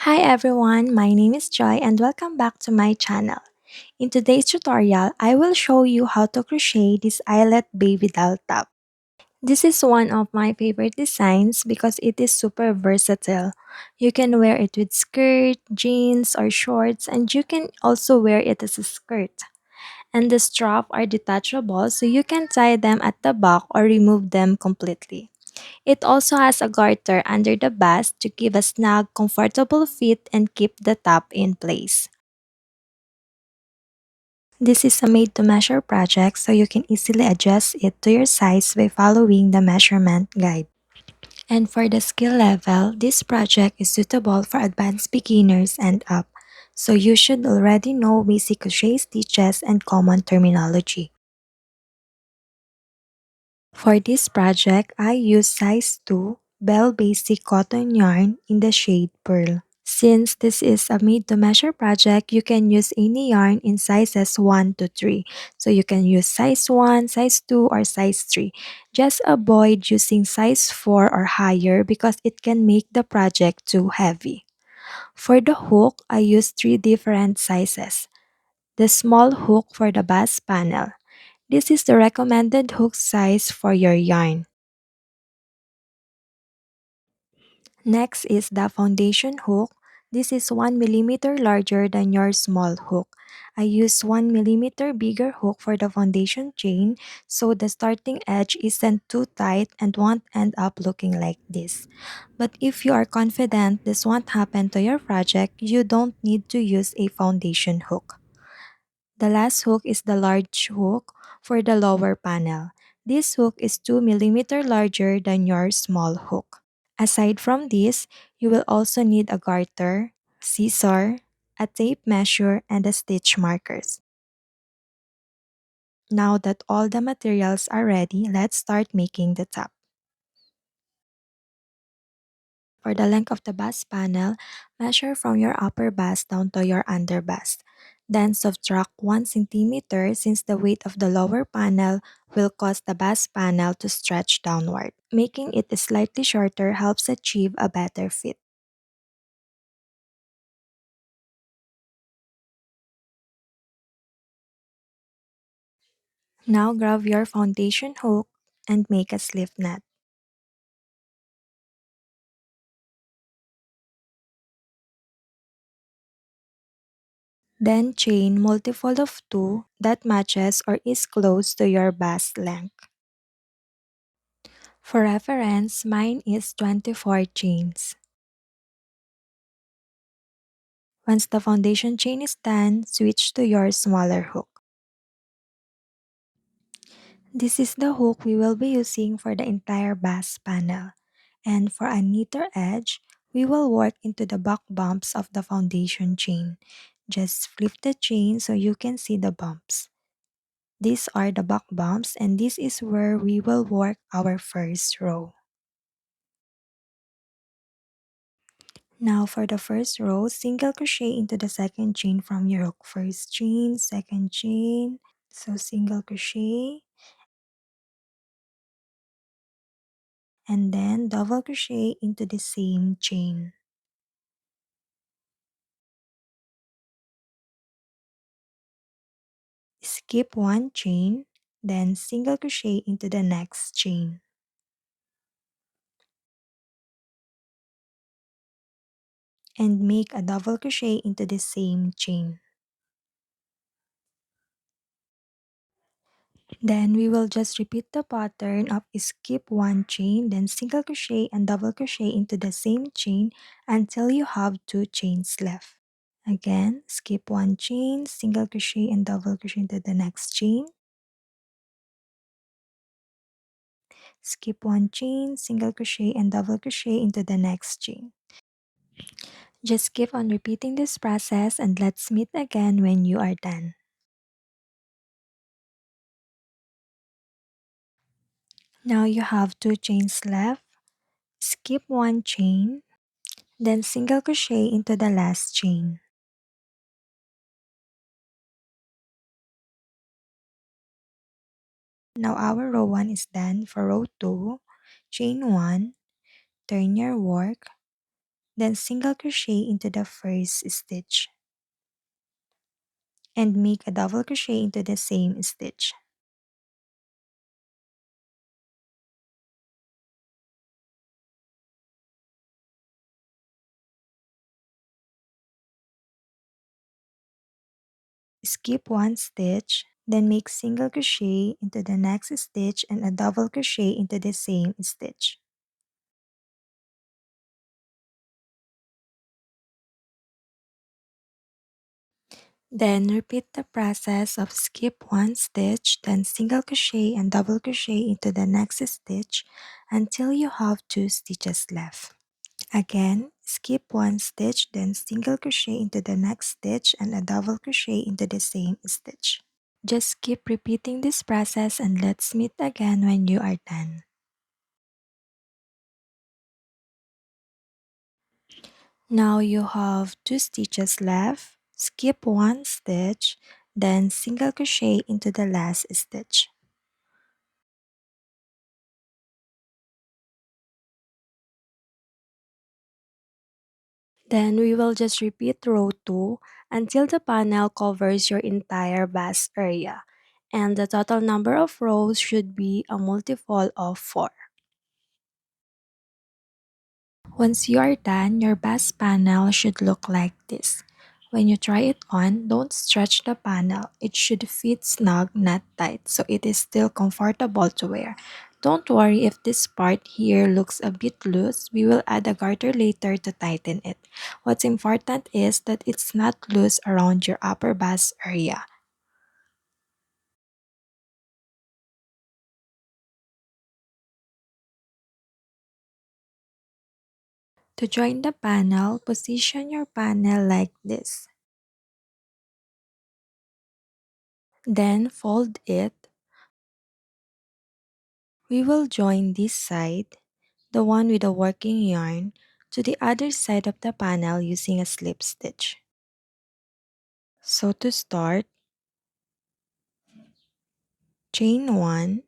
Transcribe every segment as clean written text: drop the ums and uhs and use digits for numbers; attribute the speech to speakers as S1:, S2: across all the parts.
S1: Hi everyone, my name is Joy and welcome back to my channel. In today's tutorial, I will show you how to crochet this eyelet baby doll top. This is one of my favorite designs because it is super versatile. You can wear it with skirt, jeans, or shorts, and you can also wear it as a skirt. And the strap are detachable so you can tie them at the back or remove them completely. It also has a garter under the bust to give a snug, comfortable fit and keep the top in place. This is a made-to-measure project so you can easily adjust it to your size by following the measurement guide. And for the skill level, this project is suitable for advanced beginners and up, so you should already know basic crochet stitches and common terminology. For this project, I use size 2 Bell Basic Cotton Yarn in the shade Pearl. Since this is a made-to-measure project, you can use any yarn in sizes 1 to 3. So you can use size 1, size 2, or size 3. Just avoid using size 4 or higher because it can make the project too heavy. For the hook, I use 3 different sizes. The small hook for the bust panel. This is the recommended hook size for your yarn. Next is the foundation hook. This is 1 millimeter larger than your small hook. I use 1 millimeter bigger hook for the foundation chain so the starting edge isn't too tight and won't end up looking like this. But if you are confident this won't happen to your project, you don't need to use a foundation hook. The last hook is the large hook for the lower panel. This hook is 2 millimeter larger than your small hook. Aside from this, you will also need a garter, scissor, a tape measure, and a stitch markers. Now that all the materials are ready, let's start making the top. For the length of the bust panel, measure from your upper bust down to your under bust. Then subtract 1 centimeter since the weight of the lower panel will cause the bust panel to stretch downward. Making it slightly shorter helps achieve a better fit. Now grab your foundation hook and make a slip knot. Then chain multiple of 2 that matches or is close to your bust length. For reference, mine is 24 chains. Once the foundation chain is done, switch to your smaller hook. This is the hook we will be using for the entire bust panel. And for a neater edge, we will work into the back bumps of the foundation chain. Just flip the chain so you can see the bumps. These are the back bumps and this is where we will work our first row. Now for the first row, single crochet into the second chain from your hook. First chain, second chain. So single crochet and then double crochet into the same chain. Skip one chain, then single crochet into the next chain. And make a double crochet into the same chain. Then we will just repeat the pattern of skip one chain, then single crochet and double crochet into the same chain until you have 2 chains left. Again, skip one chain, single crochet and double crochet into the next chain. Skip one chain, single crochet and double crochet into the next chain. Just keep on repeating this process and let's meet again when you are done. Now you have 2 chains left. Skip one chain, then single crochet into the last chain. Now our row 1 is done. For row 2, chain 1, turn your work, Then single crochet into the first stitch and make a double crochet into the same stitch. Skip one stitch, then make single crochet into the next stitch and a double crochet into the same stitch. Then repeat the process of skip one stitch, then single crochet and double crochet into the next stitch until you have two stitches left. Again, skip one stitch, then single crochet into the next stitch and a double crochet into the same stitch. Just keep repeating this process and let's meet again when you are done. Now you have two stitches left. Skip one stitch, then single crochet into the last stitch. Then we will just repeat row 2 until the panel covers your entire bust area. And the total number of rows should be a multiple of 4. Once you are done, your bust panel should look like this. When you try it on, don't stretch the panel. It should fit snug, not tight, so it is still comfortable to wear. Don't worry if this part here looks a bit loose. We will add a garter later to tighten it. What's important is that it's not loose around your upper bust area. To join the panel, position your panel like this. Then fold it. We will join this side, the one with the working yarn, to the other side of the panel using a slip stitch. So to start, chain 1,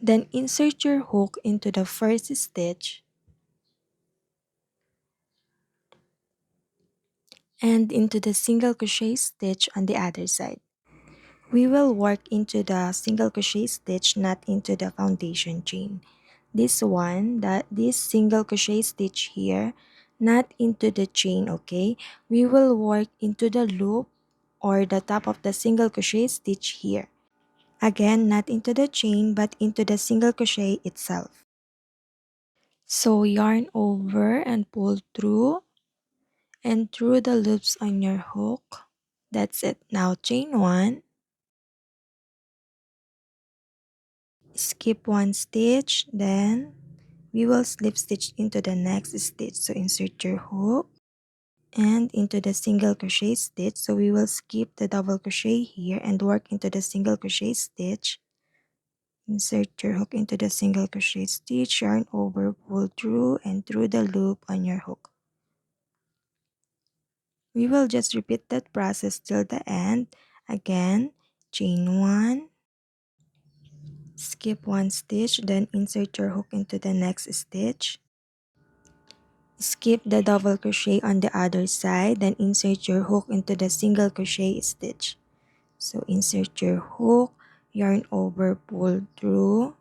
S1: then insert your hook into the first stitch and into the single crochet stitch on the other side. We will work into the single crochet stitch, not into the foundation chain. This single crochet stitch here, not into the chain, okay? We will work into the loop or the top of the single crochet stitch here. Again, not into the chain but into the single crochet itself. So yarn over and pull through and through the loops on your hook. That's it. Now chain 1, skip one stitch, then we will slip stitch into the next stitch. So insert your hook and into the single crochet stitch. So we will skip the double crochet here and work into the single crochet stitch. Insert your hook into the single crochet stitch, yarn over, pull through and through the loop on your hook. We will just repeat that process till the end. Again, chain 1, skip one stitch, then insert your hook into the next stitch. Skip the double crochet on the other side, then insert your hook into the single crochet stitch. So insert your hook, yarn over, pull through,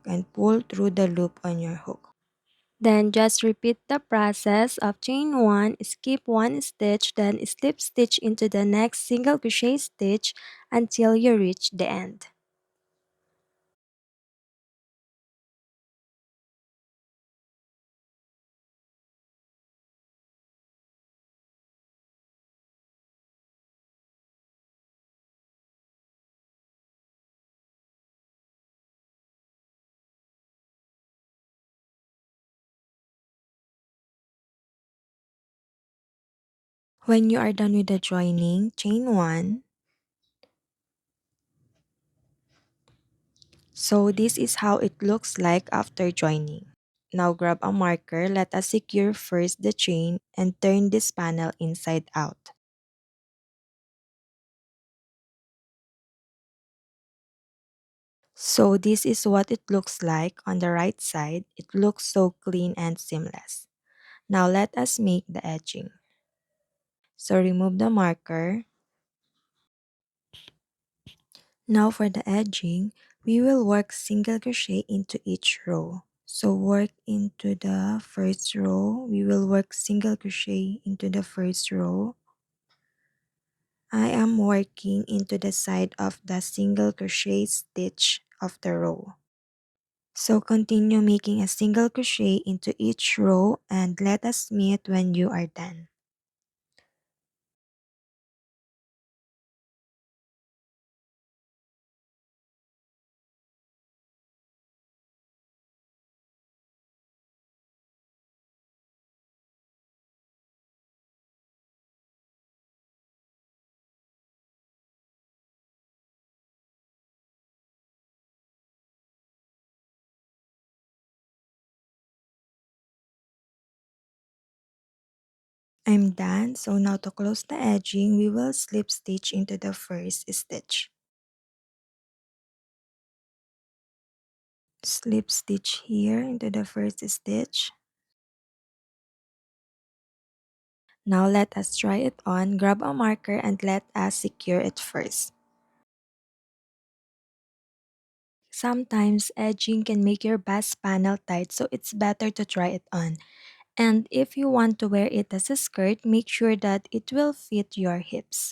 S1: and pull through the loop on your hook. Then just repeat the process of chain 1, skip one stitch, then slip stitch into the next single crochet stitch until you reach the end. When you are done with the joining, chain 1. So this is how it looks like after joining. Now grab a marker, let us secure first the chain and turn this panel inside out. So this is what it looks like on the right side. It looks so clean and seamless. Now let us make the edging. So remove the marker. Now for the edging, we will work single crochet into each row. So work into the first row. We will work single crochet into the first row. I am working into the side of the single crochet stitch of the row. So continue making a single crochet into each row and let us meet when you are done. I'm done. So now to close the edging, we will slip stitch into the first stitch. Slip stitch here into the first stitch. Now let us try it on. Grab a marker and let us secure it first. Sometimes edging can make your bust panel tight, so it's better to try it on. And if you want to wear it as a skirt, make sure that it will fit your hips.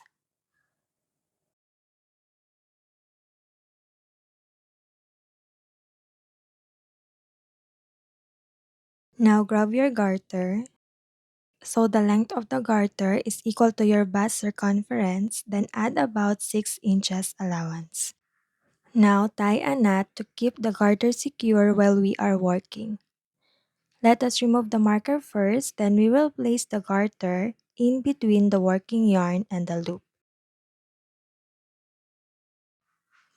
S1: Now grab your garter. So the length of the garter is equal to your bust circumference, then add about 6 inches allowance. Now tie a knot to keep the garter secure while we are working. Let us remove the marker first, then we will place the garter in between the working yarn and the loop.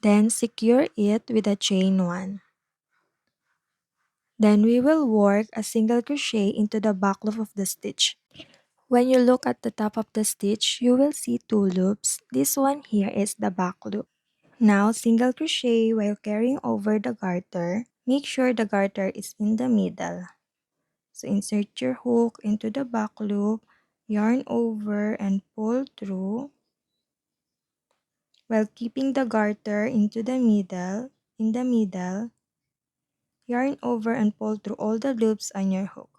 S1: Then secure it with a chain 1. Then we will work a single crochet into the back loop of the stitch. When you look at the top of the stitch, you will see 2 loops. This one here is the back loop. Now single crochet while carrying over the garter. Make sure the garter is in the middle. So insert your hook into the back loop, yarn over and pull through while keeping the garter into the middle. In the middle, yarn over and pull through all the loops on your hook.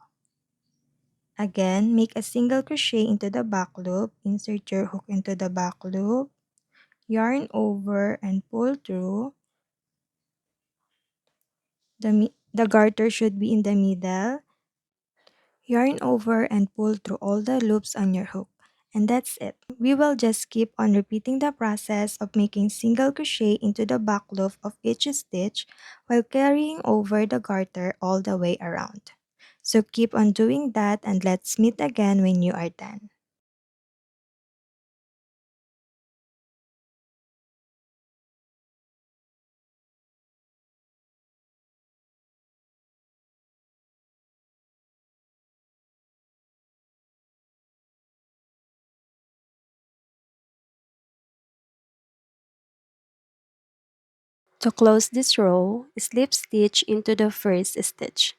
S1: Again, make a single crochet into the back loop, insert your hook into the back loop, yarn over and pull through. The garter should be in the middle. Yarn over and pull through all the loops on your hook. And that's it. We will just keep on repeating the process of making single crochet into the back loop of each stitch while carrying over the garter all the way around. So keep on doing that and let's meet again when you are done. To close this row, slip stitch into the first stitch.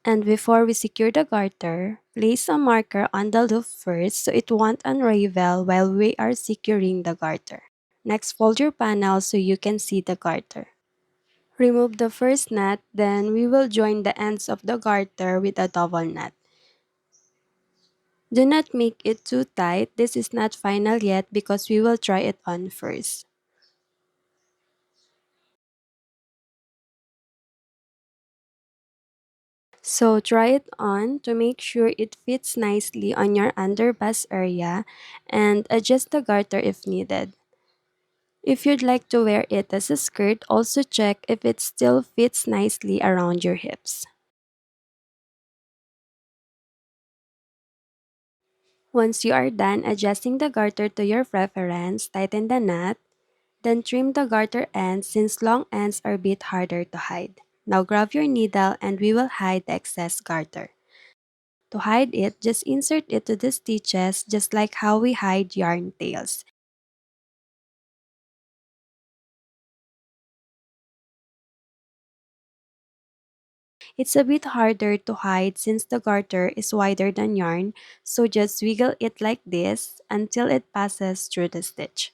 S1: And before we secure the garter, place a marker on the loop first so it won't unravel while we are securing the garter. Next, fold your panel so you can see the garter. Remove the first knot, then we will join the ends of the garter with a double knot. Do not make it too tight. This is not final yet because we will try it on first. So try it on to make sure it fits nicely on your underbust area and adjust the garter if needed. If you'd like to wear it as a skirt, also check if it still fits nicely around your hips. Once you are done adjusting the garter to your preference, tighten the knot, then trim the garter ends since long ends are a bit harder to hide. Now grab your needle and we will hide the excess garter. To hide it, just insert it to the stitches just like how we hide yarn tails.
S2: It's a bit harder to hide since the garter is wider than yarn, so just wiggle it like this until it passes through the stitch.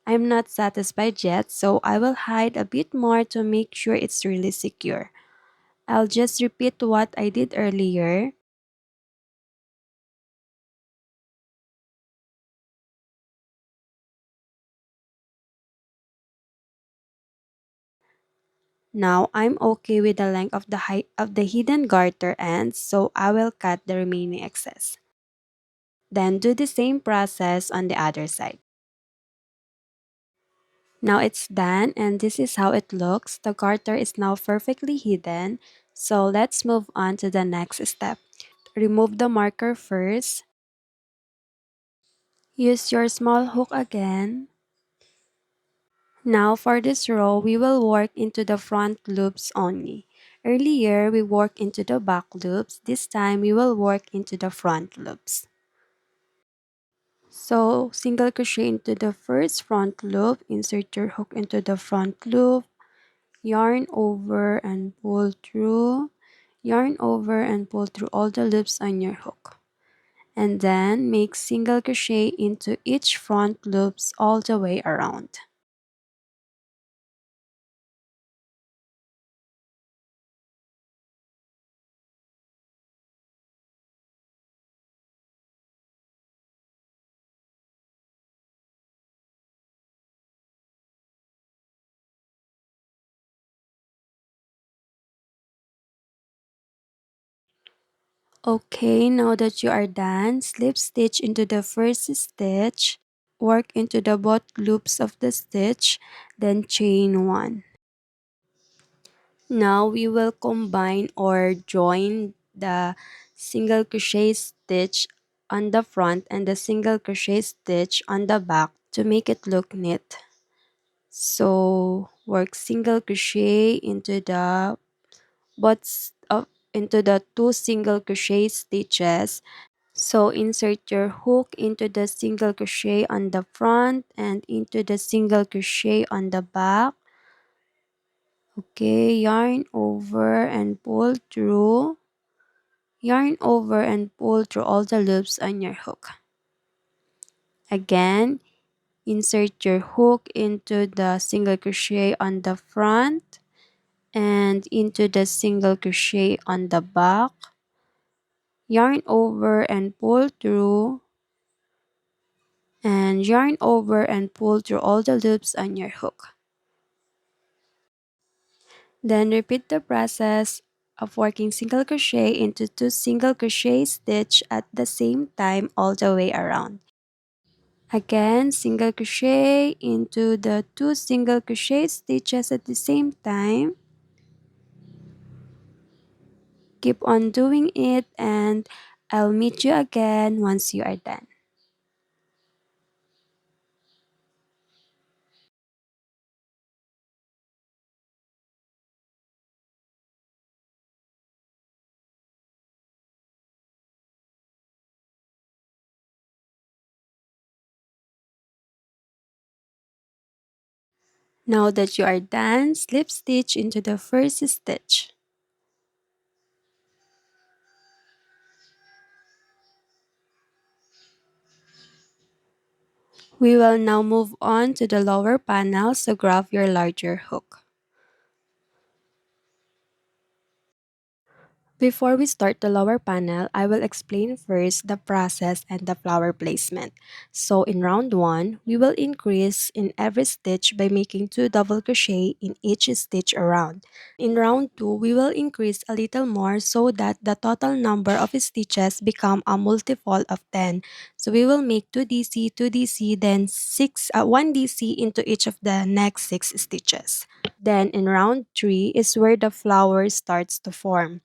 S2: I'm not satisfied yet, so I will hide a bit more to make sure it's really secure. I'll just repeat what I did earlier. Now I'm okay with the length of the height of the hidden garter ends, so I will cut the remaining excess. Then do the same process on the other side. Now it's done and this is how it looks. The garter is now perfectly hidden. So let's move on to the next step. Remove the marker first. Use your small hook again. Now for this row, we will work into the front loops only. Earlier, we worked into the back loops. This time, we will work into the front loops. So, single crochet into the first front loop, insert your hook into the front loop, yarn over and pull through, yarn over and pull through all the loops on your hook. And then make single crochet into each front loops all the way around. Okay, now that you are done, slip stitch into the first stitch, work into the both loops of the stitch, then chain 1. Now we will combine or join the single crochet stitch on the front and the single crochet stitch on the back to make it look neat. So work single crochet into the butts of into the 2 single crochet stitches. So insert your hook into the single crochet on the front and into the single crochet on the back. Okay, yarn over and pull through. Yarn over and pull through all the loops on your hook. Again, insert your hook into the single crochet on the front and into the single crochet on the back. Yarn over and pull through and yarn over and pull through all the loops on your hook. Then repeat the process of working single crochet into 2 single crochet stitch at the same time all the way around. Again, single crochet into the 2 single crochet stitches at the same time. Keep on doing it and I'll meet you again once you are done. Now that you are done, slip stitch into the first stitch. We will now move on to the lower panel, so grab your larger hook. Before we start the lower panel, I will explain first the process and the flower placement. So in round 1, we will increase in every stitch by making 2 double crochet in each stitch around. In round 2, we will increase a little more so that the total number of stitches become a multiple of 10. So we will make 2 DC, 2 DC, then 1 DC into each of the next 6 stitches. Then in round 3 is where the flower starts to form.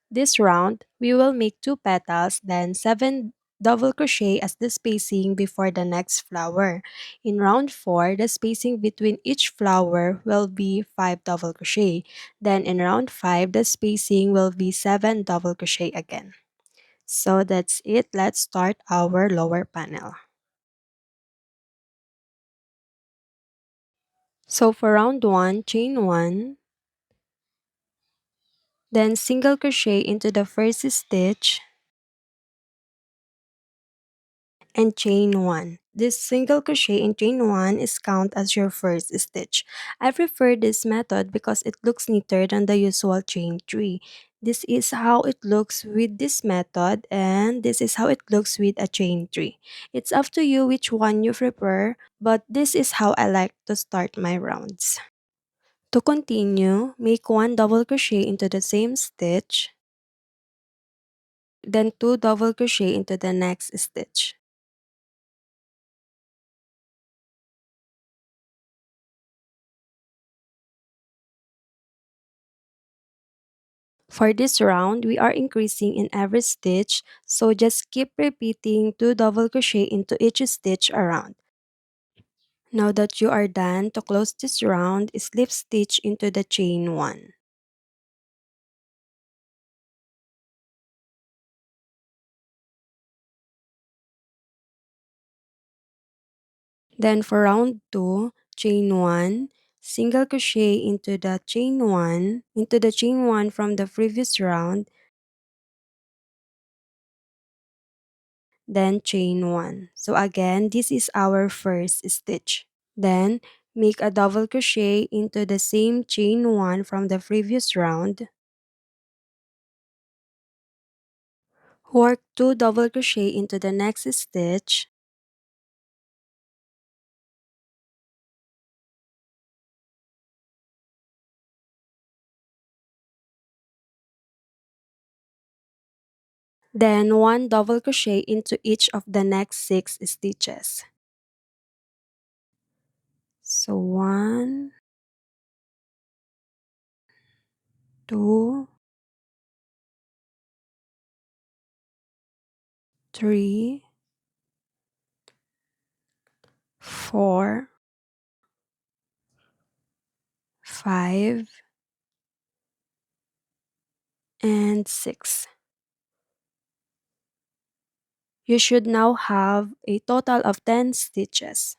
S2: This round, we will make 2 petals, then 7 double crochet as the spacing before the next flower. In round 4, the spacing between each flower will be 5 double crochet. Then in round 5, the spacing will be 7 double crochet again. So that's it. Let's start our lower panel. So for round 1, chain 1, then single crochet into the first stitch and chain 1. This single crochet in chain 1 is count as your first stitch. I prefer this method because it looks neater than the usual chain 3. This is how it looks with this method and this is how it looks with a chain 3. It's up to you which one you prefer, but this is how I like to start my rounds. To continue, make 1 double crochet into the same stitch, then 2 double crochet into the next stitch. For this round, we are increasing in every stitch, so just keep repeating 2 double crochet into each stitch around. Now that you are done, to close this round, slip stitch into the chain 1. Then for round 2, chain 1, single crochet into the chain 1 from the previous round, then chain 1. So again, this is our first stitch. Then make a double crochet into the same chain 1 from the previous round. Work 2 double crochet into the next stitch. Then 1 double crochet into each of the next 6 stitches. So 1, 2, 3, 4, 5, and 6. You should now have a total of 10 stitches.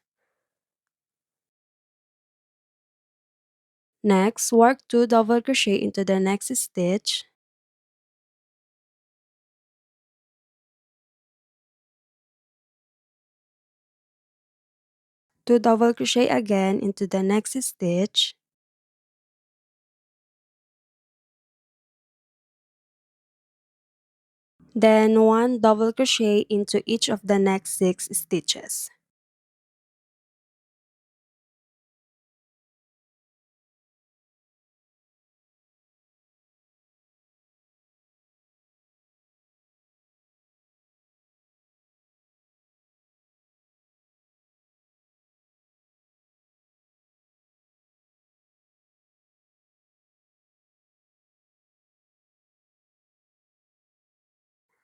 S2: Next, work 2 double crochet into the next stitch. 2 double crochet again into the next stitch. Then 1 double crochet into each of the next 6 stitches.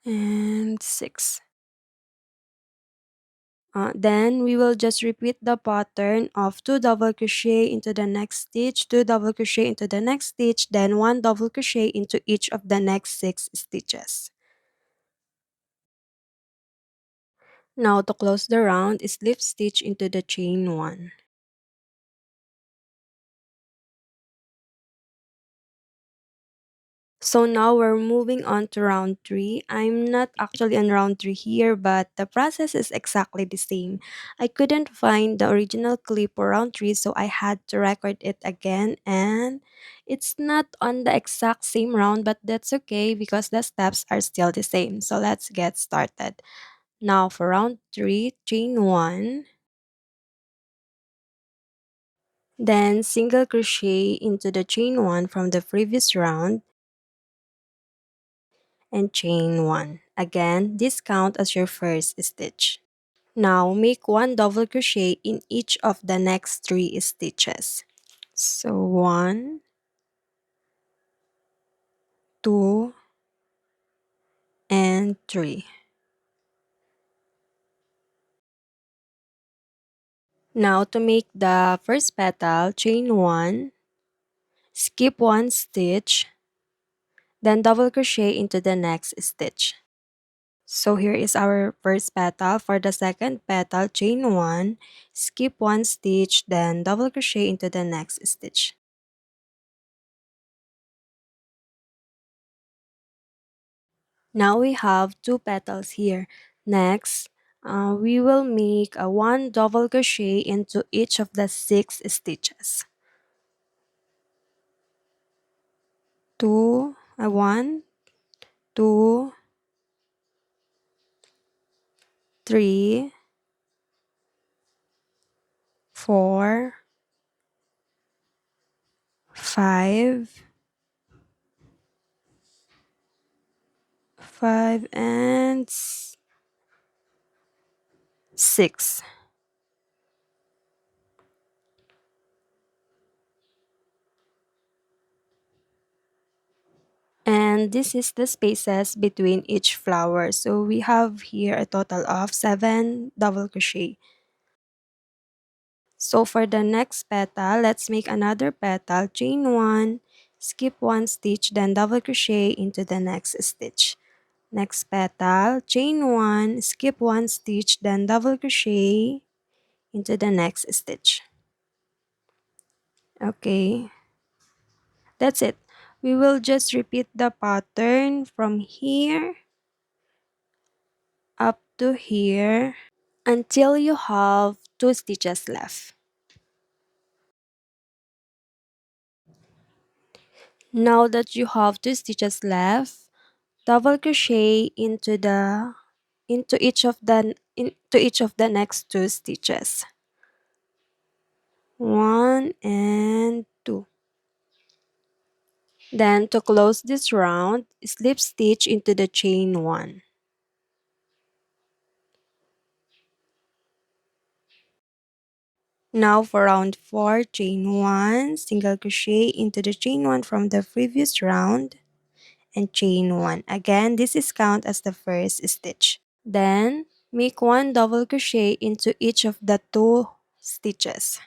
S2: And 6. Then we will just repeat the pattern of 2 double crochet into the next stitch, 2 double crochet into the next stitch, then 1 double crochet into each of the next 6 stitches. Now to close the round, slip stitch into the chain 1. So now we're moving on to round 3. I'm not actually on round 3 here, but the process is exactly the same. I couldn't find the original clip for round 3, so I had to record it again, and it's not on the exact same round, but that's okay because the steps are still the same. So let's get started. Now for round 3, chain 1, then single crochet into the chain 1 from the previous round, and chain 1. Again, this count as your first stitch. Now, make 1 double crochet in each of the next 3 stitches. So 1, 2, and 3. Now to make the first petal, chain 1, skip 1 stitch, then double crochet into the next stitch. So here is our first petal. For the second petal, chain 1, skip 1 stitch, then double crochet into the next stitch. Now we have 2 petals here. Next, we will make a 1 double crochet into each of the 6 stitches. 1, 2, 3, 4, 5, 5 and 6. And this is the spaces between each flower. So we have here a total of 7 double crochet. So for the next petal, let's make another petal, chain 1, skip 1 stitch, then double crochet into the next stitch. Next petal, chain 1, skip 1 stitch, then double crochet into the next stitch. Okay, that's it. We will just repeat the pattern from here up to here until you have 2 stitches left. Now that you have 2 stitches left, double crochet into each of the next 2 stitches. 1 and 2. Then to close this round, slip stitch into the chain 1. Now for round 4, chain 1, single crochet into the chain 1 from the previous round and chain 1. Again, this is count as the first stitch. Then make 1 double crochet into each of the 2 stitches.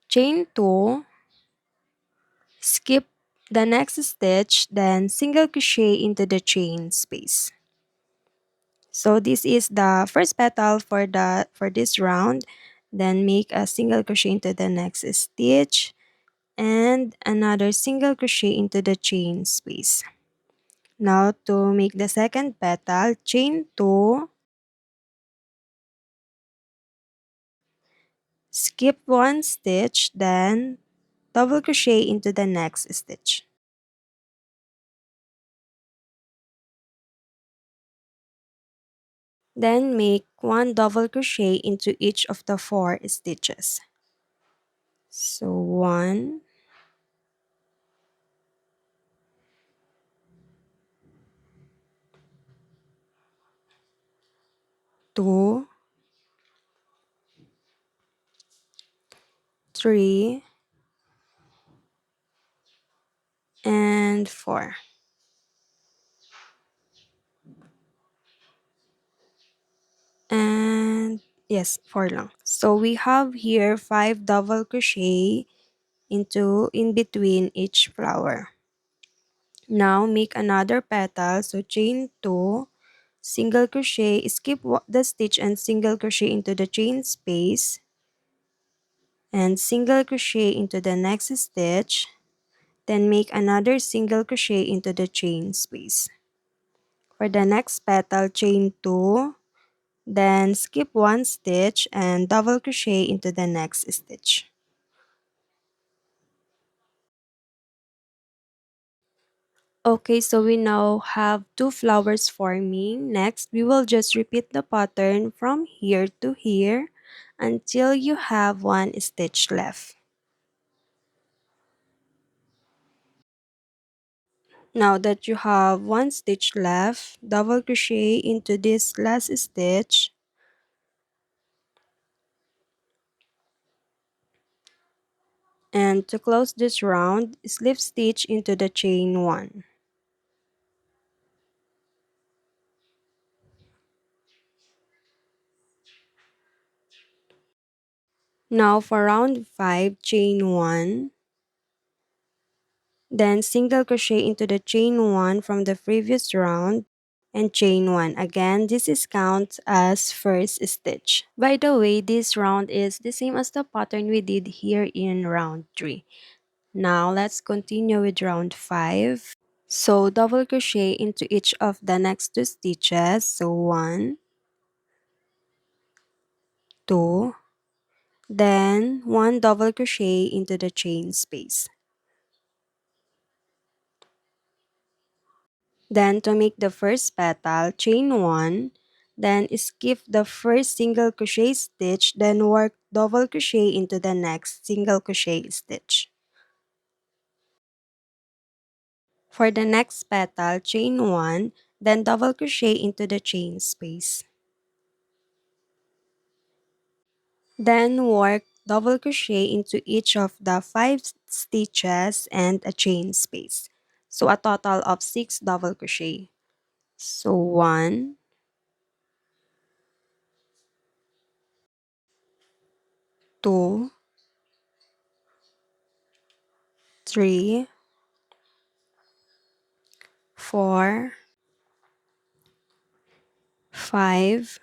S2: Chain 2, skip the next stitch, then single crochet into the chain space. So this is the first petal for this round. Then make a single crochet into the next stitch and another single crochet into the chain space. Now to make the second petal, chain 2, skip 1 stitch, then double crochet into the next stitch. Then make 1 double crochet into each of the 4 stitches. So 1, 2, 3, and 4. And yes, 4 lang. So we have here 5 double crochet in between each flower. Now make another petal, so chain 2, single crochet, skip the stitch and single crochet into the chain space and single crochet into the next stitch, then make another single crochet into the chain space. For the next petal, chain 2, then skip 1 stitch and double crochet into the next stitch. Okay, so we now have 2 flowers forming. Next, we will just repeat the pattern from here to here until you have 1 stitch left. Now that you have 1 stitch left, double crochet into this last stitch. And to close this round, slip stitch into the chain 1. Now for round 5, chain 1, then single crochet into the chain 1 from the previous round and chain 1. Again, this is count as first stitch. By the way, this round is the same as the pattern we did here in round 3. Now let's continue with round 5. So double crochet into each of the next 2 stitches. So 1, 2, then 1 double crochet into the chain space. Then to make the first petal, chain 1, then skip the first single crochet stitch, then work double crochet into the next single crochet stitch. For the next petal, chain 1, then double crochet into the chain space. Then work double crochet into each of the 5 stitches and a chain space. So a total of 6 double crochet. So 1, 2, 3, 4, 5,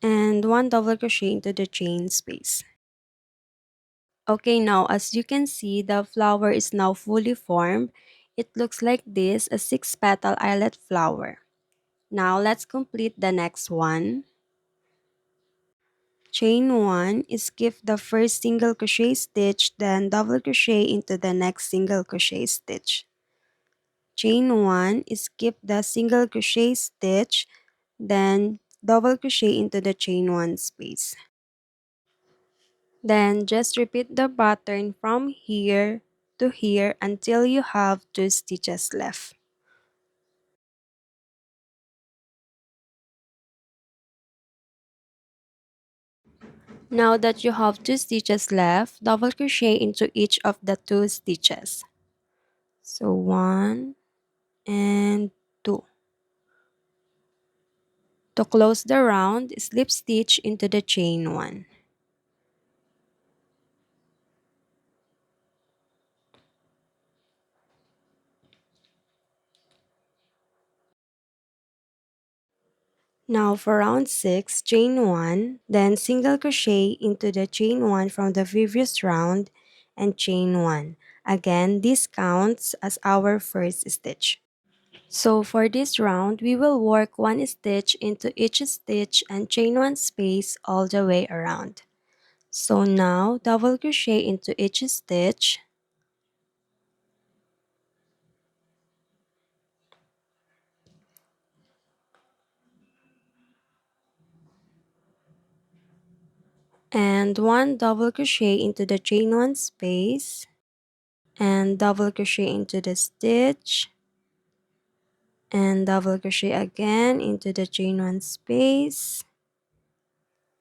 S2: and 1 double crochet into the chain space. Okay, now as you can see, the flower is now fully formed. It looks like this, a 6-petal eyelet flower. Now let's complete the next one. Chain 1, skip the first single crochet stitch, then double crochet into the next single crochet stitch. Chain 1, skip the single crochet stitch, then double crochet into the chain 1 space. Then just repeat the pattern from here to here until you have 2 stitches left. Now that you have 2 stitches left, double crochet into each of the 2 stitches. So 1 and 2. To close the round, slip stitch into the chain 1. Now for round 6, chain 1, then single crochet into the chain 1 from the previous round and chain 1. Again, this counts as our first stitch. So for this round, we will work 1 stitch into each stitch and chain 1 space all the way around. So now, double crochet into each stitch, and 1 double crochet into the chain 1 space, and double crochet into the stitch, and double crochet again into the chain 1 space,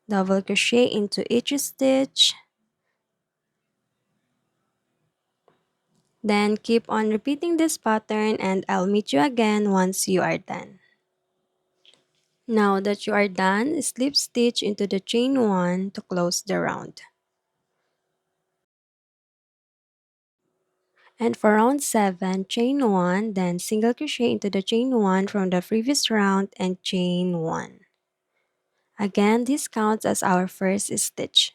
S2: double crochet into each stitch, then keep on repeating this pattern and I'll meet you again once you are done. Now that you are done, slip stitch into the chain 1 to close the round. And for round 7, chain 1, then single crochet into the chain 1 from the previous round and chain 1. Again, this counts as our first stitch.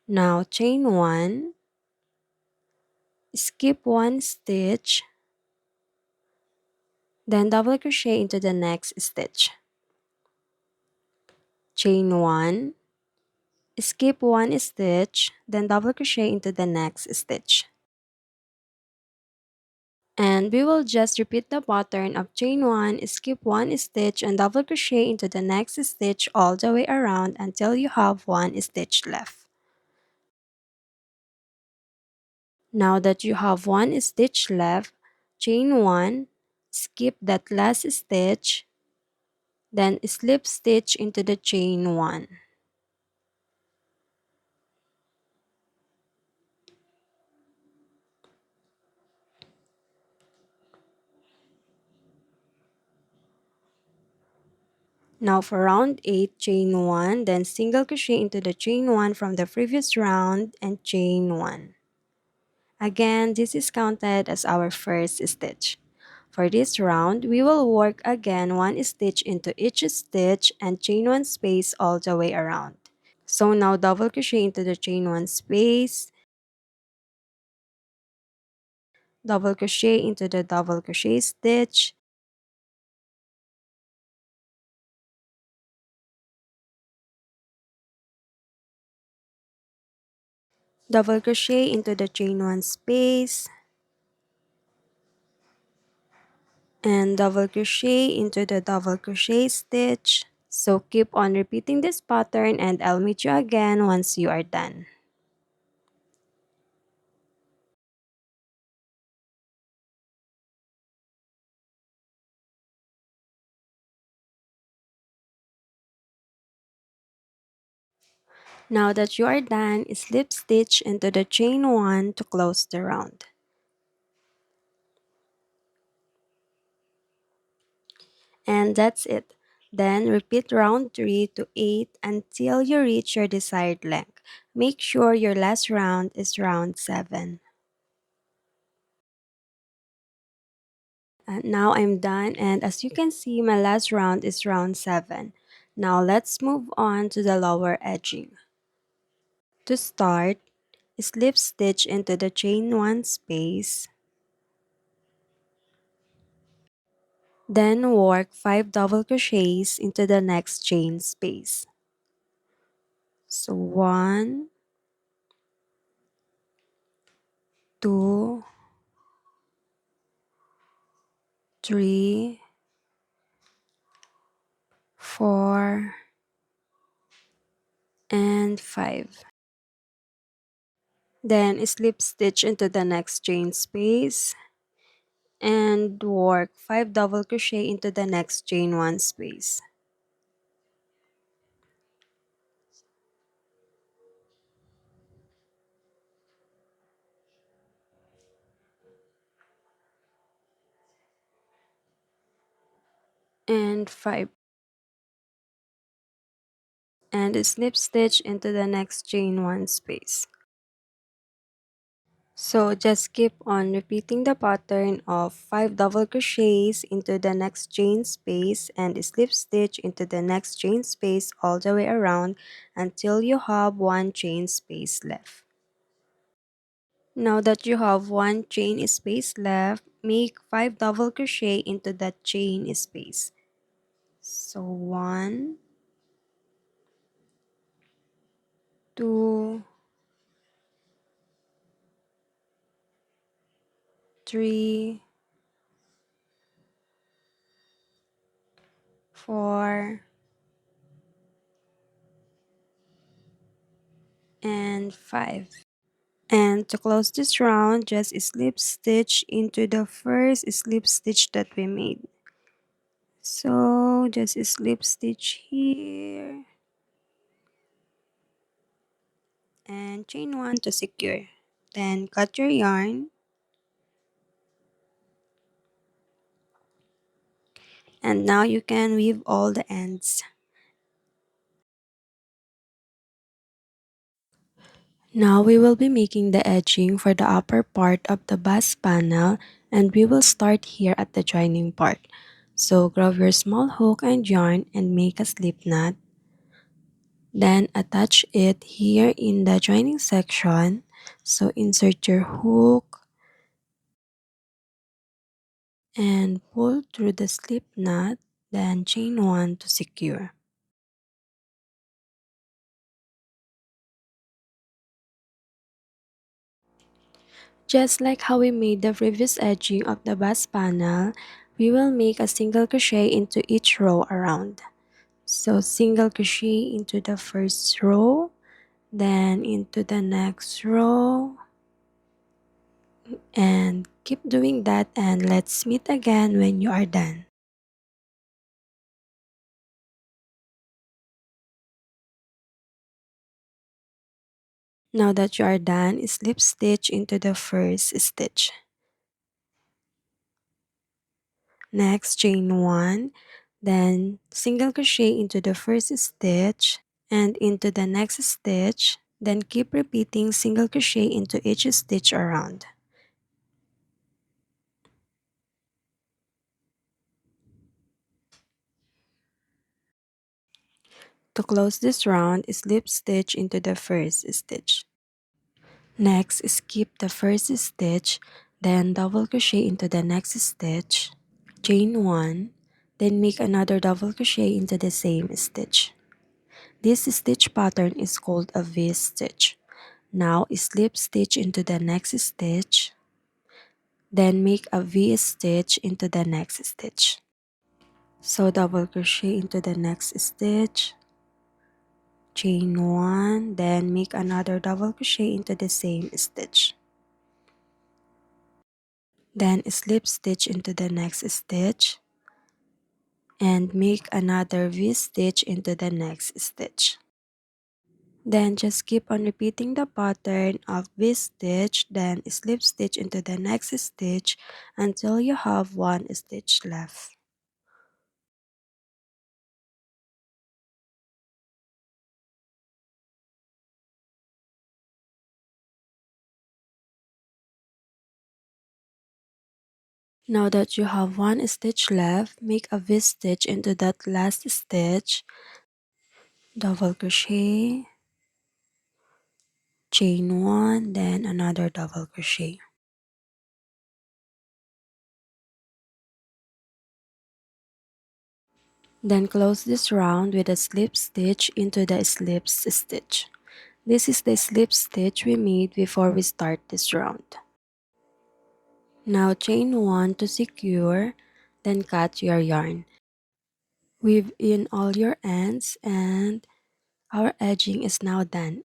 S2: Now chain 1, skip 1 stitch, then double crochet into the next stitch. Chain 1, skip 1 stitch, then double crochet into the next stitch. And we will just repeat the pattern of chain 1, skip 1 stitch, and double crochet into the next stitch all the way around until you have 1 stitch left. Now that you have 1 stitch left, chain 1, skip that last stitch, then slip stitch into the chain 1. Now for round 8, chain 1, then single crochet into the chain 1 from the previous round and chain 1. Again, this is counted as our first stitch. For this round, we will work again 1 stitch into each stitch and chain 1 space all the way around. So now double crochet into the chain 1 space, double crochet into the double crochet stitch, double crochet into the chain 1 space, and double crochet into the double crochet stitch. So keep on repeating this pattern and I'll meet you again once you are done. Now that you are done, slip stitch into the chain 1 to close the round. And that's it. Then repeat round 3 to 8 until you reach your desired length. Make sure your last round is round 7. And now I'm done, and as you can see, my last round is round 7. Now let's move on to the lower edging. To start, slip stitch into the chain 1 space, then work 5 double crochets into the next chain space. So 1, 2, 3, 4, and 5. Then slip stitch into the next chain space and work 5 double crochet into the next chain 1 space. And 5. And slip stitch into the next chain 1 space. So just keep on repeating the pattern of 5 double crochets into the next chain space and slip stitch into the next chain space all the way around until you have 1 chain space left. Now that you have 1 chain space left, make 5 double crochet into that chain space. So 1, 2, 3, 4, and 5. And to close this round, just slip stitch into the first slip stitch that we made. So just slip stitch here and chain 1 to secure. Then cut your yarn and now you can weave all the ends. Now we will be making the edging for the upper part of the bust panel and we will start here at the joining part. So grab your small hook and yarn and make a slip knot. Then attach it here in the joining section. So insert your hook and pull through the slip knot, then chain 1 to secure. Just like how we made the previous edging of the bust panel, we will make a single crochet into each row around. So single crochet into the first row, then into the next row, and keep doing that and let's meet again when you are done. Now that you are done, slip stitch into the first stitch. Next, chain 1, Then single crochet into the first stitch and into the next stitch. Then keep repeating single crochet into each stitch around. To close this round, slip stitch into the first stitch. Next, skip the first stitch, then double crochet into the next stitch, chain 1, then make another double crochet into the same stitch. This stitch pattern is called a V-stitch. Now slip stitch into the next stitch, then make a V-stitch into the next stitch. So double crochet into the next stitch, chain 1, then make another double crochet into the same stitch. Then slip stitch into the next stitch and make another V-stitch into the next stitch. Then just keep on repeating the pattern of V-stitch, then slip stitch into the next stitch until you have one stitch left. Now that you have one stitch left, make a V-stitch into that last stitch, double crochet, chain 1, then another double crochet. Then close this round with a slip stitch into the slip stitch. This is the slip stitch we made before we start this round. Now chain 1 to secure, then cut your yarn. Weave in all your ends and our edging is now done.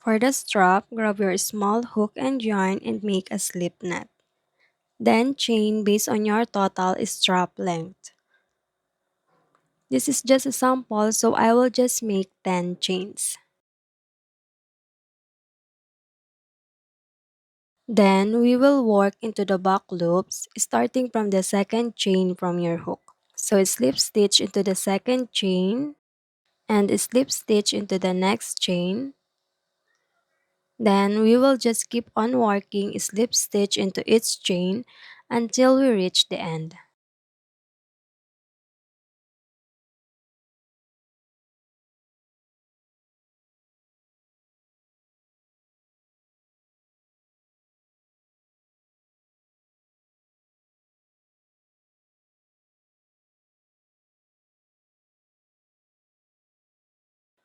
S2: For the strap, grab your small hook and yarn and make a slip knot. Then chain based on your total strap length. This is just a sample, so I will just make 10 chains. Then we will work into the back loops starting from the second chain from your hook. So slip stitch into the second chain and slip stitch into the next chain. Then we will just keep on working slip stitch into each chain until we reach the end.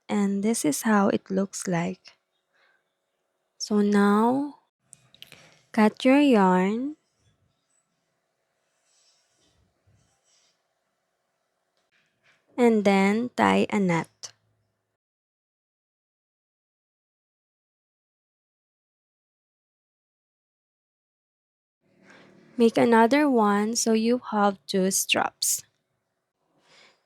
S2: And this is how it looks like. So now, cut your yarn and then tie a knot. Make another one so you have two straps.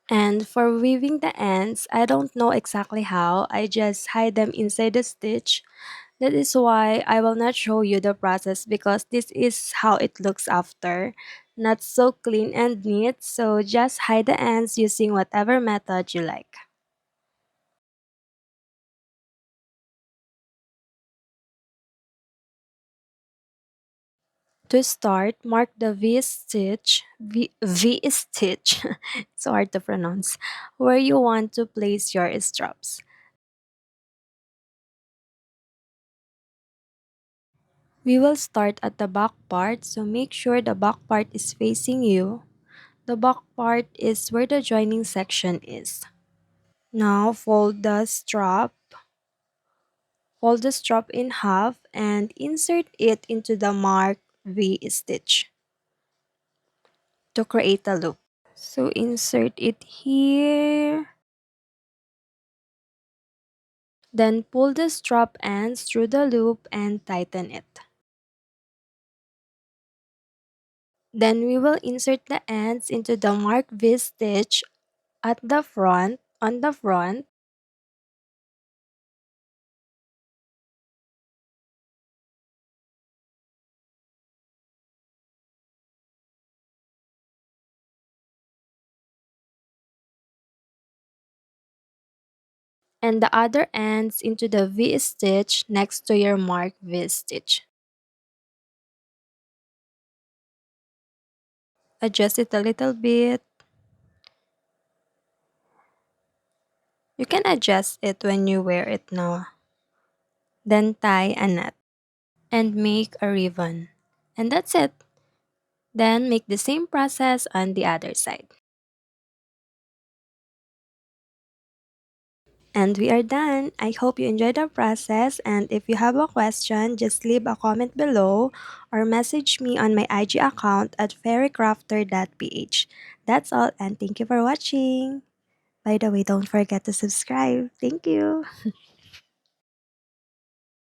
S2: And for weaving the ends, I don't know exactly how, I just hide them inside the stitch. That is why I will not show you the process because this is how it looks after. Not so clean and neat, so just hide the ends using whatever method you like. To start, mark the V stitch, it's hard to pronounce, where you want to place your straps. We will start at the back part, so make sure the back part is facing you. The back part is where the joining section is. Now fold the strap in half and insert it into the marked V stitch to create a loop. So insert it here. Then pull the strap ends through the loop and tighten it. Then we will insert the ends into the marked V stitch at the front, on the front, and the other ends into the V stitch next to your marked V stitch. Adjust it a little bit. You can adjust it when you wear it now. Then tie a knot and make a ribbon. And that's it. Then make the same process on the other side. And we are done. I hope you enjoyed the process, and if you have a question, just leave a comment below or message me on my IG account at fairycrafter.ph. That's all, and thank you for watching. By the way, don't forget to subscribe. Thank you.